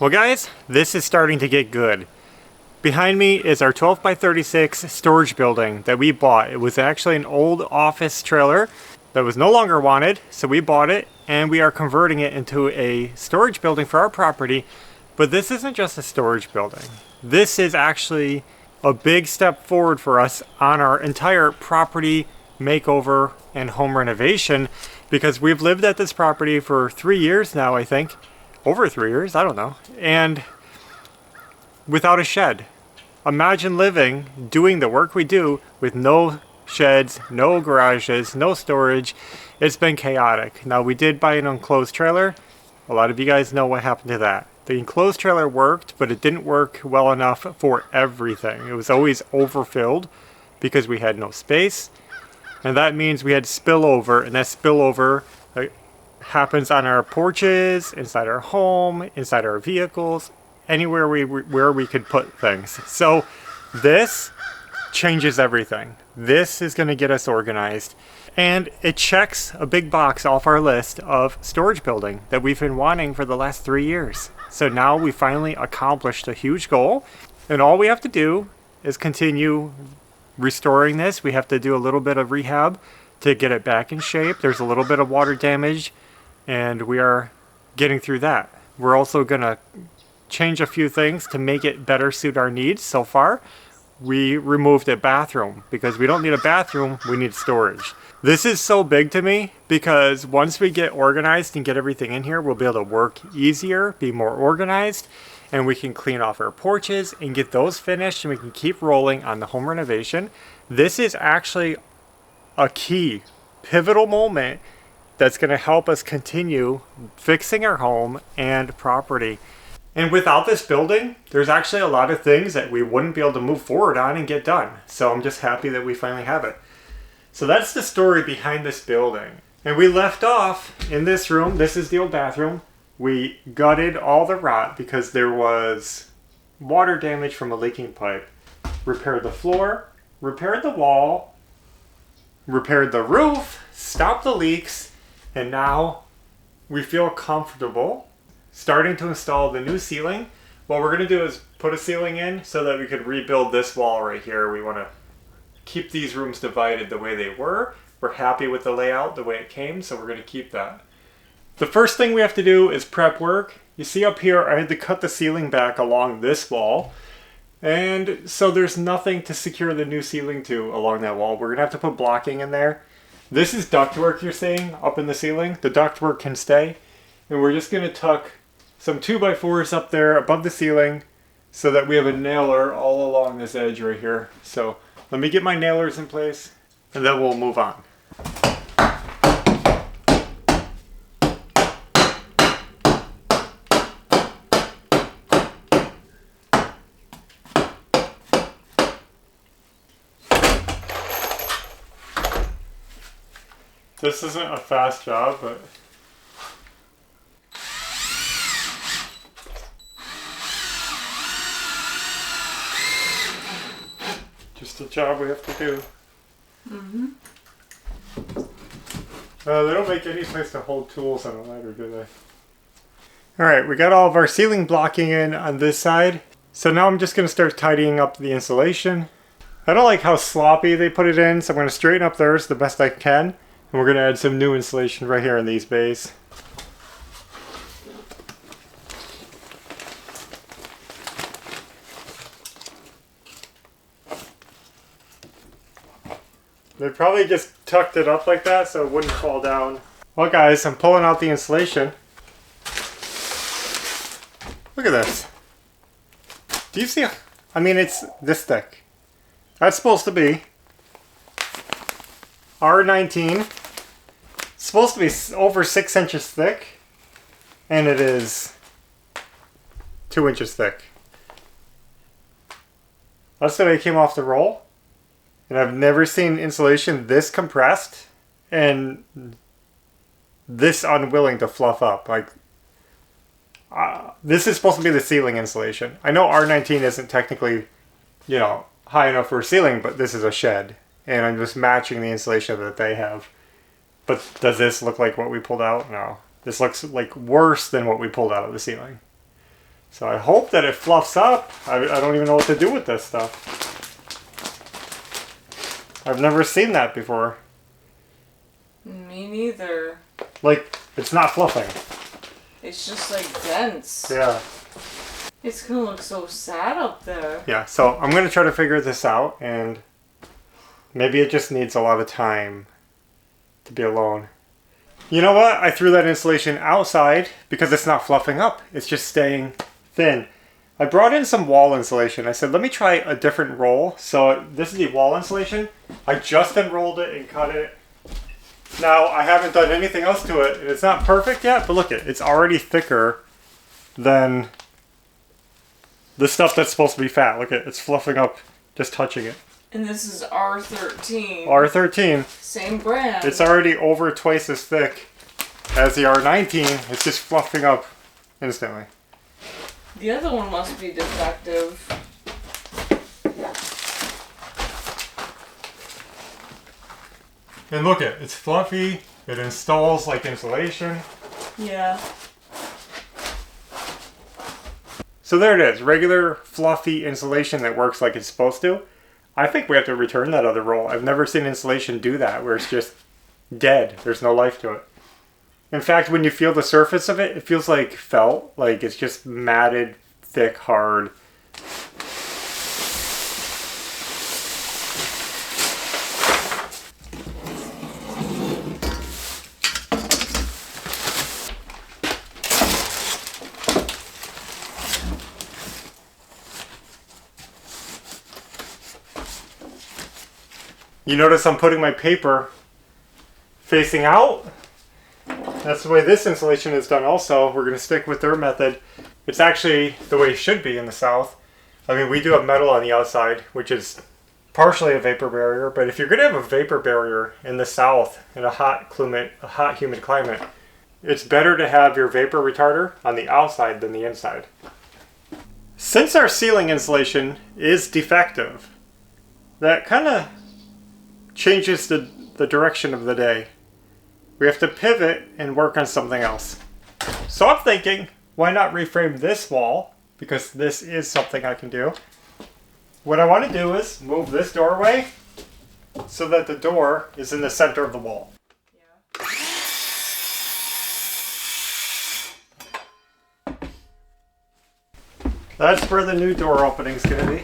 Well guys, this is starting to get good. Behind me is our 12 by 36 storage building that we bought. It was actually an old office trailer that was no longer wanted, so we bought it and we are converting it into a storage building for our property. But this isn't just a storage building. This is actually a big step forward for us on our entire property makeover and home renovation, because we've lived at this property for 3 years now, I think. Over 3 years, I don't know. And without a shed. Imagine living, doing the work we do with no sheds, no garages, no storage. It's been chaotic. Now we did buy an enclosed trailer. A lot of you guys know what happened to that. The enclosed trailer worked, but it didn't work well enough for everything. It was always overfilled because we had no space. And that means we had spillover, and that spillover happens on our porches, inside our home, inside our vehicles, anywhere where we could put things. So this changes everything. This is going to get us organized, and it checks a big box off our list of storage building that we've been wanting for the last 3 years. So now we finally accomplished a huge goal, and all we have to do is continue restoring this. We have to do a little bit of rehab to get it back in shape. There's a little bit of water damage, and we are getting through that. We're also gonna change a few things to make it better suit our needs. So far, we removed a bathroom because we don't need a bathroom, we need storage. This is so big to me because once we get organized and get everything in here, we'll be able to work easier, be more organized, and we can clean off our porches and get those finished, and we can keep rolling on the home renovation. This is actually a key, pivotal moment that's going to help us continue fixing our home and property. And without this building, there's actually a lot of things that we wouldn't be able to move forward on and get done. So I'm just happy that we finally have it. So that's the story behind this building. And we left off in this room. This is the old bathroom. We gutted all the rot because there was water damage from a leaking pipe. Repaired the floor, repaired the wall, repaired the roof, stopped the leaks, and now we feel comfortable starting to install the new ceiling. What we're going to do is put a ceiling in so that we could rebuild this wall right here. We want to keep these rooms divided the way they were. We're happy with the layout, the way it came, so we're going to keep that. The first thing we have to do is prep work. You see up here, I had to cut the ceiling back along this wall. And so there's nothing to secure the new ceiling to along that wall. We're going to have to put blocking in there. This is ductwork you're seeing up in the ceiling. The ductwork can stay. And we're just going to tuck some 2x4s up there above the ceiling so that we have a nailer all along this edge right here. So let me get my nailers in place and then we'll move on. This isn't a fast job, but just a job we have to do. Mm-hmm. They don't make any place to hold tools on a ladder, do they? Alright, we got all of our ceiling blocking in on this side. So now I'm just going to start tidying up the insulation. I don't like how sloppy they put it in, so I'm going to straighten up theirs the best I can. And we're going to add some new insulation right here in these bays. They probably just tucked it up like that so it wouldn't fall down. Well guys, I'm pulling out the insulation. Look at this. Do you see? I mean, it's this thick. That's supposed to be R19. It's supposed to be over 6 inches thick, and it is 2 inches thick. That's the way it came off the roll, and I've never seen insulation this compressed and this unwilling to fluff up. Like, this is supposed to be the ceiling insulation. I know R19 isn't technically, you know, high enough for a ceiling, but this is a shed, and I'm just matching the insulation that they have. But does this look like what we pulled out? No. This looks like worse than what we pulled out of the ceiling. So I hope that it fluffs up. I don't even know what to do with this stuff. I've never seen that before. Me neither. Like, it's not fluffing. It's just like dense. Yeah. It's gonna look so sad up there. Yeah, so I'm gonna try to figure this out, and maybe it just needs a lot of time to be alone. You know what? I threw that insulation outside because it's not fluffing up. It's just staying thin. I brought in some wall insulation. I said, let me try a different roll. So this is the wall insulation. I just unrolled it and cut it. Now, I haven't done anything else to it, and it's not perfect yet, but look, it's already thicker than the stuff that's supposed to be fat. Look, it's fluffing up just touching it. And this is R13. R13. Same brand. It's already over twice as thick as the R19. It's just fluffing up instantly. The other one must be defective. And look, it's fluffy. It installs like insulation. Yeah. So there it is. Regular fluffy insulation that works like it's supposed to. I think we have to return that other roll. I've never seen insulation do that, where it's just dead. There's no life to it. In fact, when you feel the surface of it, it feels like felt. Like it's just matted, thick, hard. You notice I'm putting my paper facing out. That's the way this insulation is done also. We're going to stick with their method. It's actually the way it should be in the South. I mean, we do have metal on the outside, which is partially a vapor barrier, but if you're going to have a vapor barrier in the South in a hot, humid climate, it's better to have your vapor retarder on the outside than the inside. Since our ceiling insulation is defective, that kind of changes the direction of the day. We have to pivot and work on something else. So I'm thinking, why not reframe this wall? Because this is something I can do. What I want to do is move this doorway so that the door is in the center of the wall. Yeah. That's where the new door opening is going to be.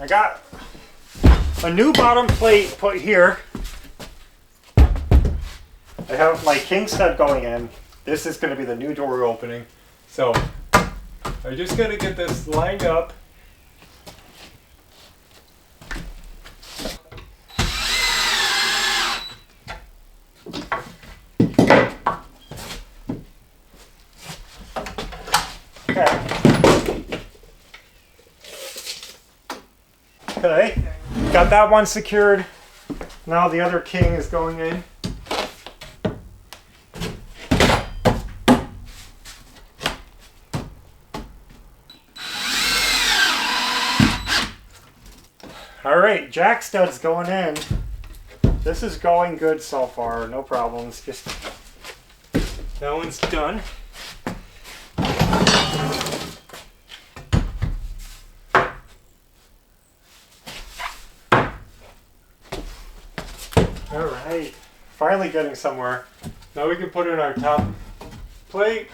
I got a new bottom plate put here. I have my king stud going in. This is going to be the new door opening. So I just got to get this lined up. Okay, got that one secured. Now the other king is going in. All right, jack stud's going in. This is going good so far, no problems. Just that one's done. All right, finally getting somewhere. Now we can put in our top plate.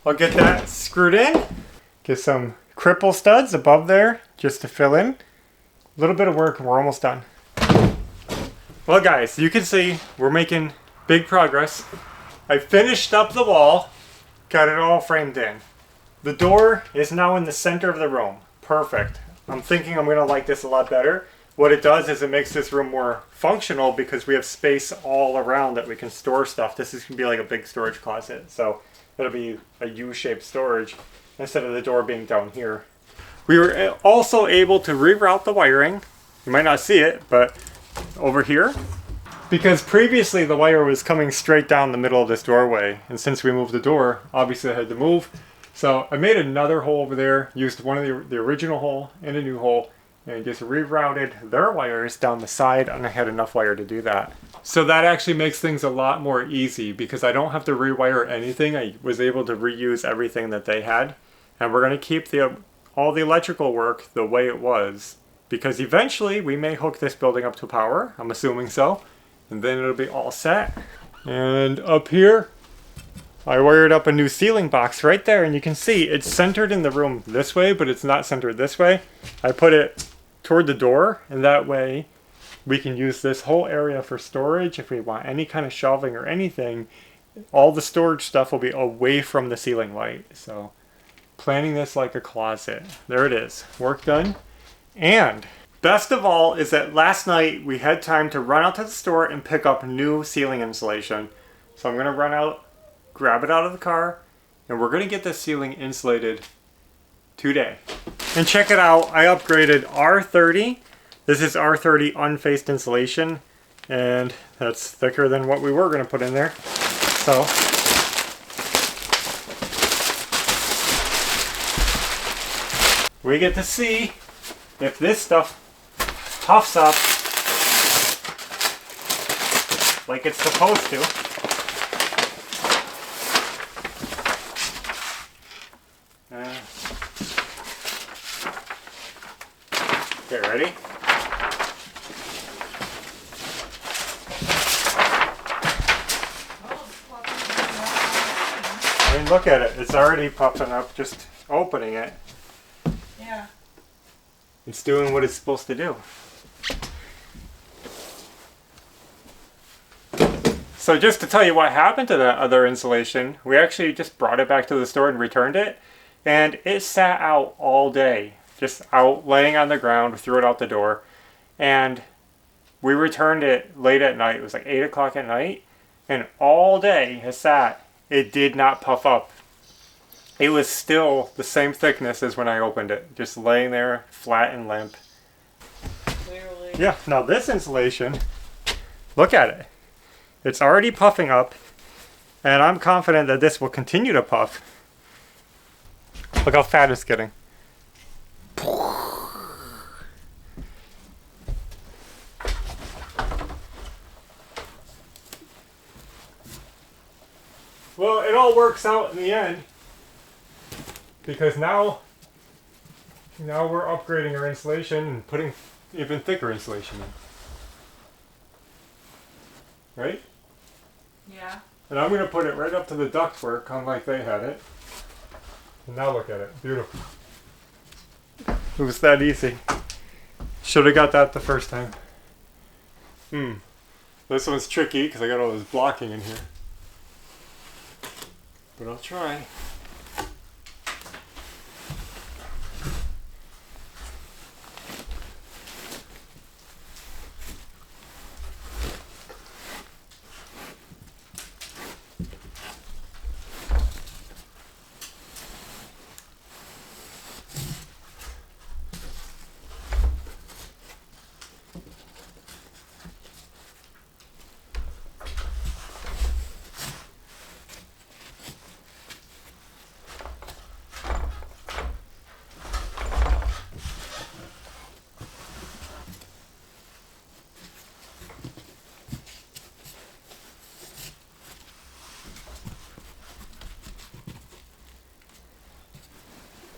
I'll get that screwed in. Get some cripple studs above there just to fill in. A little bit of work and we're almost done. Well guys, you can see we're making big progress. I finished up the wall. Got it all framed in. The door is now in the center of the room. Perfect. I'm thinking I'm going to like this a lot better. What it does is it makes this room more functional because we have space all around that we can store stuff. This is going to be like a big storage closet. So it'll be a U-shaped storage instead of the door being down here. We were also able to reroute the wiring. You might not see it, but over here. Because previously the wire was coming straight down the middle of this doorway, and since we moved the door, obviously I had to move. So I made another hole over there, used one of the original hole and a new hole, and just rerouted their wires down the side, and I had enough wire to do that. So that actually makes things a lot more easy because I don't have to rewire anything. I was able to reuse everything that they had, and we're going to keep all the electrical work the way it was because eventually we may hook this building up to power. I'm assuming so. And then it'll be all set. And up here, I wired up a new ceiling box right there, and you can see it's centered in the room this way, but it's not centered this way. I put it toward the door, and that way we can use this whole area for storage. If we want any kind of shelving or anything, all the storage stuff will be away from the ceiling light. So planning this like a closet. There it is, work done. And best of all is that last night we had time to run out to the store and pick up new ceiling insulation. So I'm going to run out, grab it out of the car, and we're going to get this ceiling insulated today. And check it out, I upgraded R30. This is R30 unfaced insulation, and that's thicker than what we were going to put in there. So we get to see if this stuff puffs up like it's supposed to. Okay, ready? I mean, look at it. It's already puffing up just opening it. Yeah. It's doing what it's supposed to do. So just to tell you what happened to that other insulation, we actually just brought it back to the store and returned it, and it sat out all day, just out laying on the ground, threw it out the door, and we returned it late at night. It was like 8 o'clock at night, and all day it sat. It did not puff up. It was still the same thickness as when I opened it, just laying there flat and limp. Clearly. Yeah, now this insulation, look at it. It's already puffing up, and I'm confident that this will continue to puff. Look how fat it's getting. Well, it all works out in the end, because now we're upgrading our insulation and putting even thicker insulation in. Right? Yeah. And I'm going to put it right up to the ductwork, unlike they had it. And now look at it. Beautiful. It was that easy. Should have got that the first time. This one's tricky because I got all this blocking in here. But I'll try.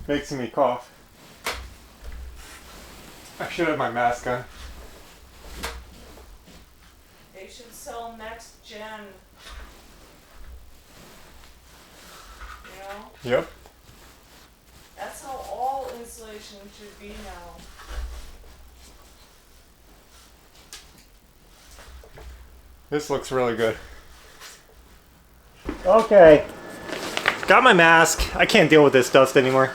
Makes me cough. I should have my mask on. They should sell next gen. You know? Yep. That's how all insulation should be now. This looks really good. Okay. Got my mask. I can't deal with this dust anymore.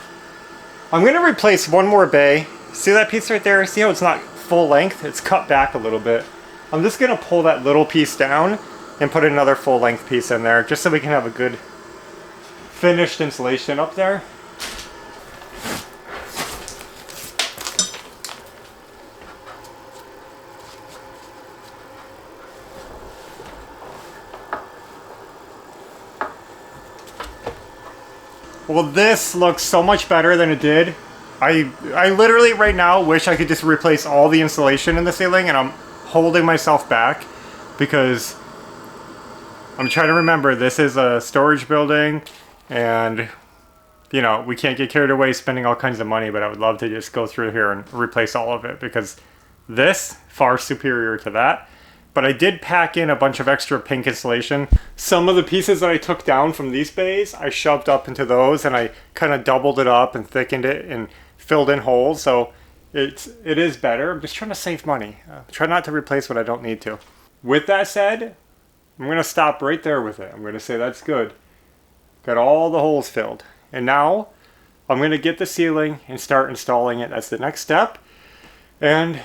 I'm going to replace one more bay. See that piece right there? See how it's not full length? It's cut back a little bit. I'm just going to pull that little piece down and put another full length piece in there just so we can have a good finished insulation up there. Well, this looks so much better than it did. I literally right now wish I could just replace all the insulation in the ceiling, and I'm holding myself back because I'm trying to remember this is a storage building, and you know, we can't get carried away spending all kinds of money, but I would love to just go through here and replace all of it because this far superior to that. But I did pack in a bunch of extra pink insulation. Some of the pieces that I took down from these bays, I shoved up into those, and I kind of doubled it up and thickened it and filled in holes. So it is better. I'm just trying to save money. Try not to replace what I don't need to. With that said, I'm going to stop right there with it. I'm going to say that's good. Got all the holes filled. And now I'm going to get the ceiling and start installing it. That's the next step. And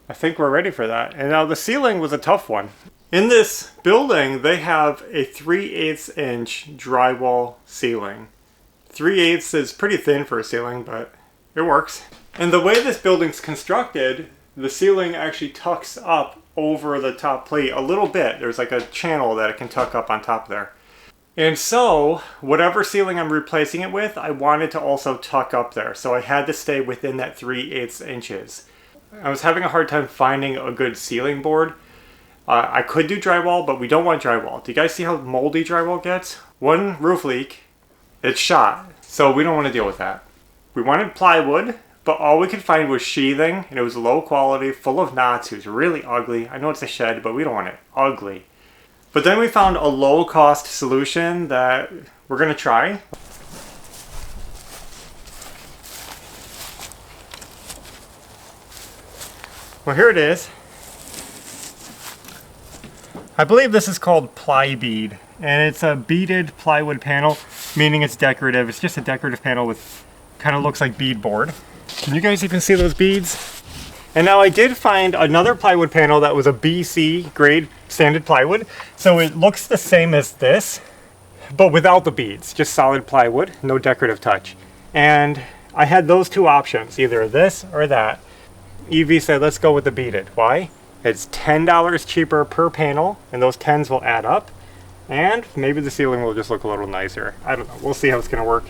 I think we're ready for that. And now the ceiling was a tough one. In this building, they have a 3/8 inch drywall ceiling. 3/8 is pretty thin for a ceiling, but it works. And the way this building's constructed, the ceiling actually tucks up over the top plate a little bit. There's like a channel that it can tuck up on top there. And so, whatever ceiling I'm replacing it with, I wanted to also tuck up there. So I had to stay within that 3/8 inches. I was having a hard time finding a good ceiling board. I could do drywall, but we don't want drywall. Do you guys see how moldy drywall gets? One roof leak, it's shot. So we don't want to deal with that. We wanted plywood, but all we could find was sheathing, and it was low quality, full of knots. It was really ugly. I know it's a shed, but we don't want it ugly. But then we found a low-cost solution that we're going to try. Well, here it is. I believe this is called ply bead, and it's a beaded plywood panel, meaning it's decorative. It's just a decorative panel with kind of looks like beadboard. Can you guys even see those beads? And now I did find another plywood panel that was a BC grade standard plywood, so it looks the same as this, but without the beads, just solid plywood, no decorative touch. And I had those two options, either this or that. Evie said, let's go with the beaded. Why? It's $10 cheaper per panel, and those 10s will add up. And maybe the ceiling will just look a little nicer. I don't know. We'll see how it's going to work.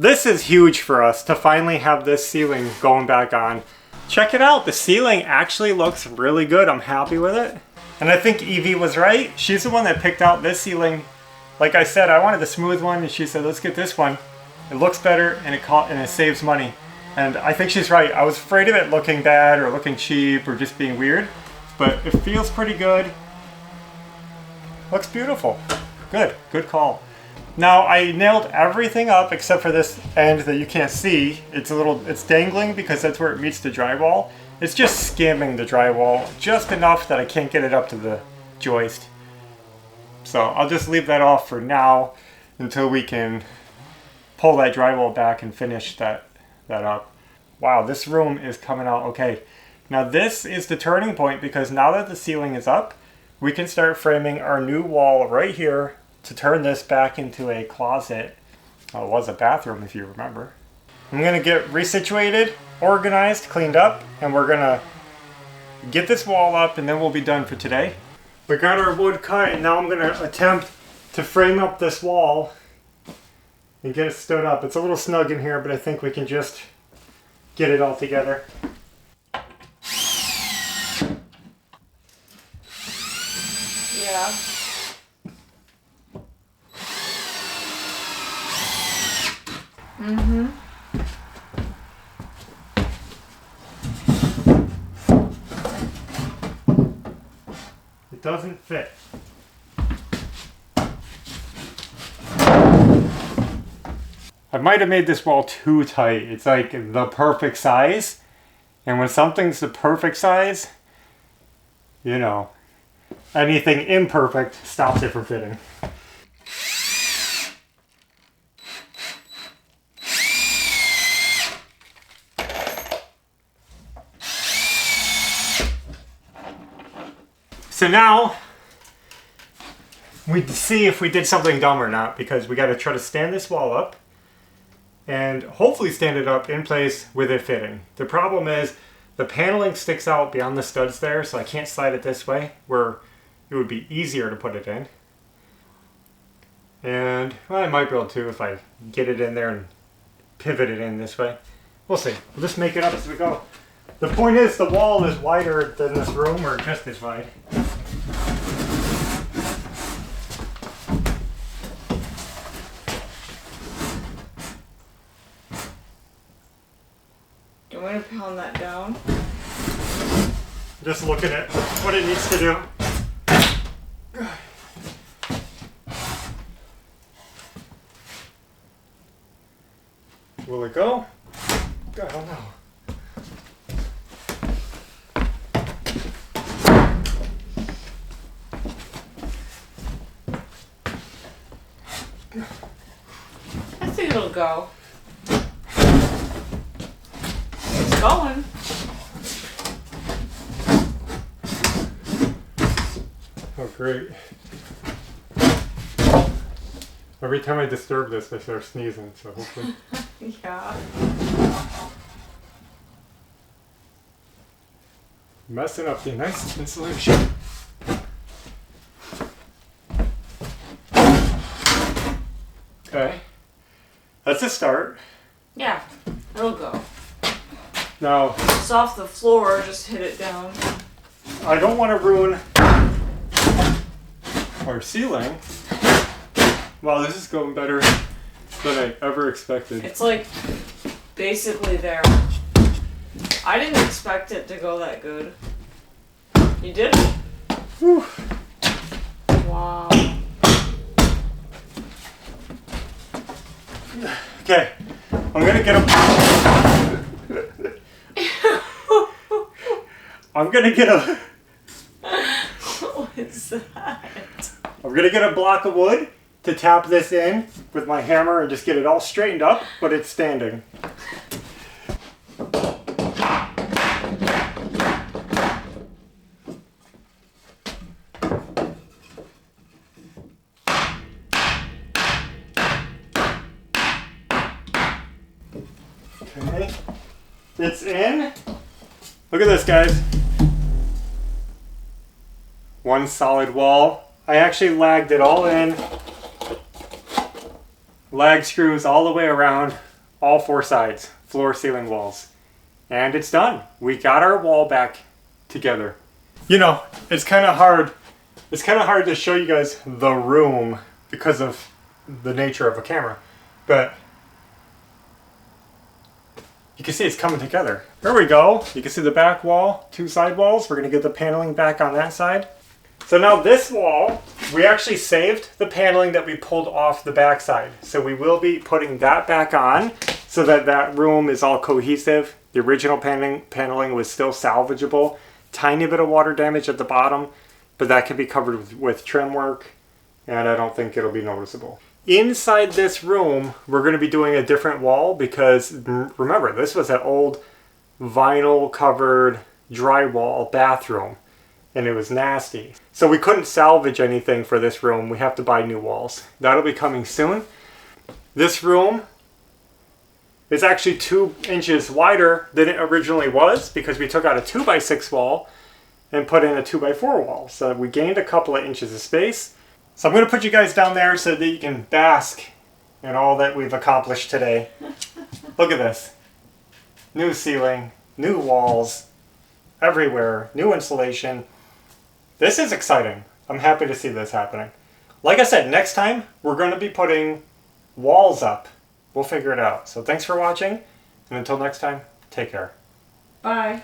This is huge for us to finally have this ceiling going back on. Check it out, the ceiling actually looks really good. I'm happy with it. And I think Evie was right. She's the one that picked out this ceiling. Like I said, I wanted the smooth one, and she said, let's get this one. It looks better, and it saves money. And I think she's right. I was afraid of it looking bad or looking cheap or just being weird, but it feels pretty good. Looks beautiful. Good call. Now I nailed everything up except for this end that you can't see. It's dangling because that's where it meets the drywall. It's just skimming the drywall just enough that I can't get it up to the joist. So I'll just leave that off for now until we can pull that drywall back and finish that up. Wow, this room is coming out okay. Now this is the turning point because now that the ceiling is up, we can start framing our new wall right here to turn this back into a closet. Well, it was a bathroom if you remember. I'm gonna get resituated, organized, cleaned up, and we're gonna get this wall up and then we'll be done for today. We got our wood cut and now I'm gonna attempt to frame up this wall and get it stood up. It's a little snug in here, but I think we can just get it all together. Yeah. Mm-hmm. It doesn't fit. I might have made this wall too tight. It's like the perfect size. And when something's the perfect size, you know, anything imperfect stops it from fitting. So now, we see if we did something dumb or not, because we got to try to stand this wall up and hopefully stand it up in place with it fitting. The problem is the paneling sticks out beyond the studs there, so I can't slide it this way where it would be easier to put it in. And well, I might be able to if I get it in there and pivot it in this way. We'll see. We'll just make it up as we go. The point is the wall is wider than this room, or just as wide. Do you want me to pound that down? Just looking at what it needs to do. Will it go? I don't know. I think it'll go. It's going. Oh, great. Every time I disturb this, I start sneezing, so hopefully. Yeah. Messing up the nice insulation. Okay. That's a start. Yeah, it'll go. Now, It's off the floor, just hit it down. I don't want to ruin our ceiling. Wow, this is going better than I ever expected. It's like basically there. I didn't expect it to go that good. You did? Whew. Wow. Okay, I'm gonna get a. I'm gonna get a. What is that? I'm gonna get a block of wood to tap this in with my hammer and just get it all straightened up, but it's standing. Okay, it's in. Look at this, guys. One solid wall. I actually lagged it all in. Lag screws all the way around. all 4 sides, floor, ceiling, walls. And it's done. We got our wall back together. You know, it's kind of hard to show you guys the room because of the nature of a camera. But you can see it's coming together. There we go. You can see the back wall, 2 side walls. We're going to get the paneling back on that side. So now this wall, we actually saved the paneling that we pulled off the back side. So we will be putting that back on so that that room is all cohesive. The original paneling was still salvageable. Tiny bit of water damage at the bottom, but that can be covered with trim work, and I don't think it'll be noticeable. Inside this room, we're going to be doing a different wall because, remember, this was an old vinyl covered drywall bathroom, and it was nasty. So we couldn't salvage anything for this room. We have to buy new walls. That'll be coming soon. This room is actually 2 inches wider than it originally was because we took out a 2x6 wall and put in a 2x4 wall. So we gained a couple of inches of space. So I'm going to put you guys down there so that you can bask in all that we've accomplished today. Look at this. New ceiling, new walls, everywhere, new insulation. This is exciting. I'm happy to see this happening. Like I said, next time we're going to be putting walls up. We'll figure it out. So thanks for watching, and until next time, take care. Bye.